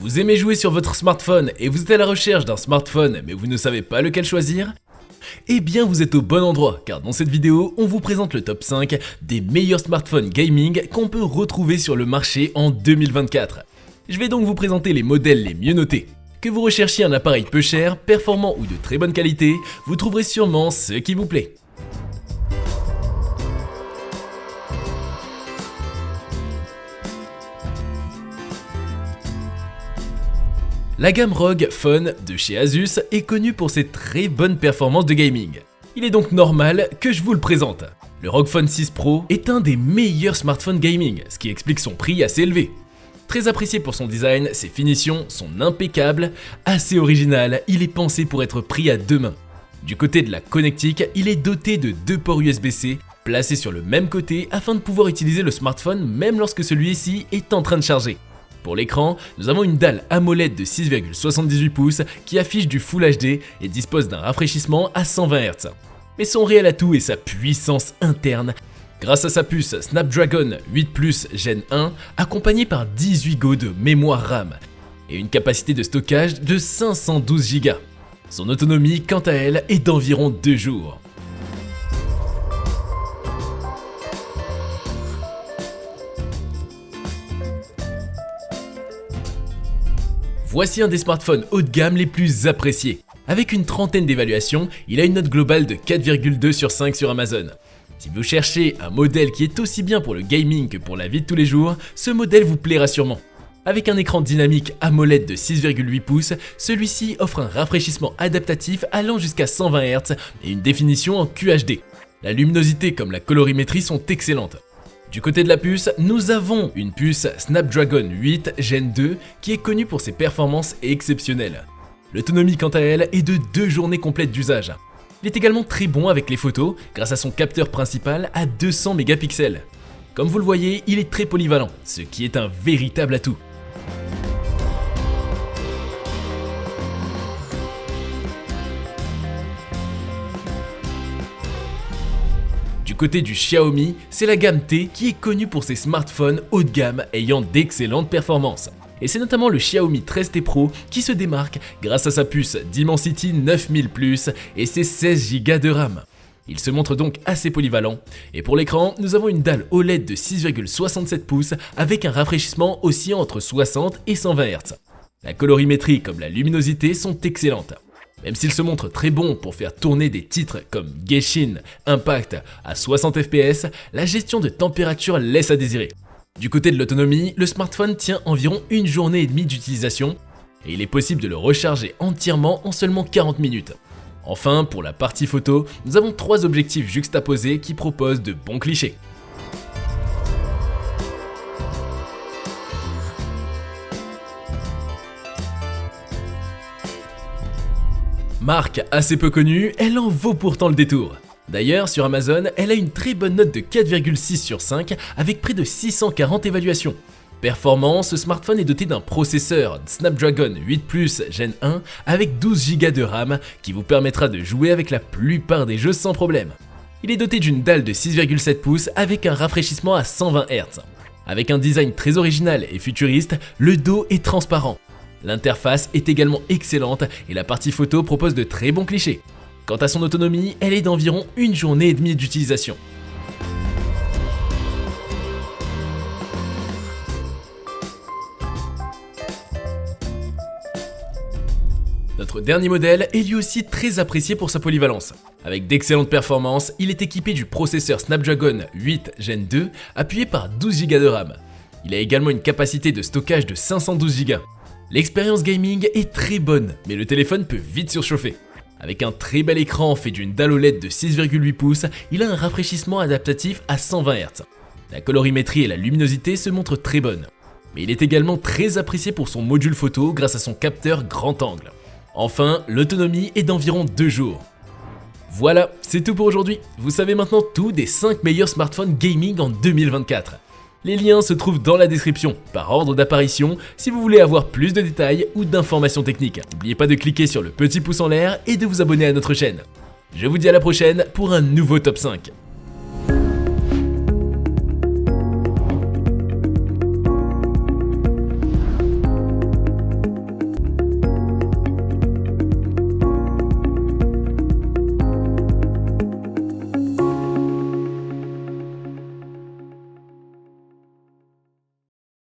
Vous aimez jouer sur votre smartphone et vous êtes à la recherche d'un smartphone mais vous ne savez pas lequel choisir? Eh bien vous êtes au bon endroit car dans cette vidéo on vous présente le top 5 des meilleurs smartphones gaming qu'on peut retrouver sur le marché en 2024. Je vais donc vous présenter les modèles les mieux notés. Que vous recherchiez un appareil peu cher, performant ou de très bonne qualité, vous trouverez sûrement ce qui vous plaît. La gamme ROG Phone de chez Asus est connue pour ses très bonnes performances de gaming. Il est donc normal que je vous le présente. Le ROG Phone 6 Pro est un des meilleurs smartphones gaming, ce qui explique son prix assez élevé. Très apprécié pour son design, ses finitions sont impeccables, assez original, il est pensé pour être pris à deux mains. Du côté de la connectique, il est doté de deux ports USB-C placés sur le même côté afin de pouvoir utiliser le smartphone même lorsque celui-ci est en train de charger. Pour l'écran, nous avons une dalle AMOLED de 6,78 pouces qui affiche du Full HD et dispose d'un rafraîchissement à 120 Hz. Mais son réel atout est sa puissance interne, grâce à sa puce Snapdragon 8 Plus Gen 1 accompagnée par 18 Go de mémoire RAM et une capacité de stockage de 512 Go. Son autonomie, quant à elle, est d'environ 2 jours. Voici un des smartphones haut de gamme les plus appréciés. Avec une trentaine d'évaluations, il a une note globale de 4,2 sur 5 sur Amazon. Si vous cherchez un modèle qui est aussi bien pour le gaming que pour la vie de tous les jours, ce modèle vous plaira sûrement. Avec un écran dynamique AMOLED de 6,8 pouces, celui-ci offre un rafraîchissement adaptatif allant jusqu'à 120 Hz et une définition en QHD. La luminosité comme la colorimétrie sont excellentes. Du côté de la puce, nous avons une puce Snapdragon 8 Gen 2 qui est connue pour ses performances exceptionnelles. L'autonomie quant à elle est de 2 journées complètes d'usage. Il est également très bon avec les photos grâce à son capteur principal à 200 mégapixels. Comme vous le voyez, il est très polyvalent, ce qui est un véritable atout. Du côté du Xiaomi, c'est la gamme T qui est connue pour ses smartphones haut de gamme ayant d'excellentes performances. Et c'est notamment le Xiaomi 13T Pro qui se démarque grâce à sa puce Dimensity 9000 Plus et ses 16 Go de RAM. Il se montre donc assez polyvalent. Et pour l'écran, nous avons une dalle OLED de 6,67 pouces avec un rafraîchissement oscillant entre 60 et 120 Hz. La colorimétrie comme la luminosité sont excellentes. Même s'il se montre très bon pour faire tourner des titres comme Genshin Impact à 60 fps, la gestion de température laisse à désirer. Du côté de l'autonomie, le smartphone tient environ une journée et demie d'utilisation et il est possible de le recharger entièrement en seulement 40 minutes. Enfin, pour la partie photo, nous avons 3 objectifs juxtaposés qui proposent de bons clichés. Marque assez peu connue, elle en vaut pourtant le détour. D'ailleurs, sur Amazon, elle a une très bonne note de 4,6 sur 5 avec près de 640 évaluations. Performant, ce smartphone est doté d'un processeur Snapdragon 8 Plus Gen 1 avec 12 Go de RAM qui vous permettra de jouer avec la plupart des jeux sans problème. Il est doté d'une dalle de 6,7 pouces avec un rafraîchissement à 120 Hz. Avec un design très original et futuriste, le dos est transparent. L'interface est également excellente et la partie photo propose de très bons clichés. Quant à son autonomie, elle est d'environ une journée et demie d'utilisation. Notre dernier modèle est lui aussi très apprécié pour sa polyvalence. Avec d'excellentes performances, il est équipé du processeur Snapdragon 8 Gen 2 appuyé par 12 Go de RAM. Il a également une capacité de stockage de 512 Go. L'expérience gaming est très bonne, mais le téléphone peut vite surchauffer. Avec un très bel écran fait d'une dalle OLED de 6,8 pouces, il a un rafraîchissement adaptatif à 120 Hz. La colorimétrie et la luminosité se montrent très bonnes. Mais il est également très apprécié pour son module photo grâce à son capteur grand angle. Enfin, l'autonomie est d'environ 2 jours. Voilà, c'est tout pour aujourd'hui. Vous savez maintenant tout des 5 meilleurs smartphones gaming en 2024. Les liens se trouvent dans la description, par ordre d'apparition, si vous voulez avoir plus de détails ou d'informations techniques. N'oubliez pas de cliquer sur le petit pouce en l'air et de vous abonner à notre chaîne. Je vous dis à la prochaine pour un nouveau top 5.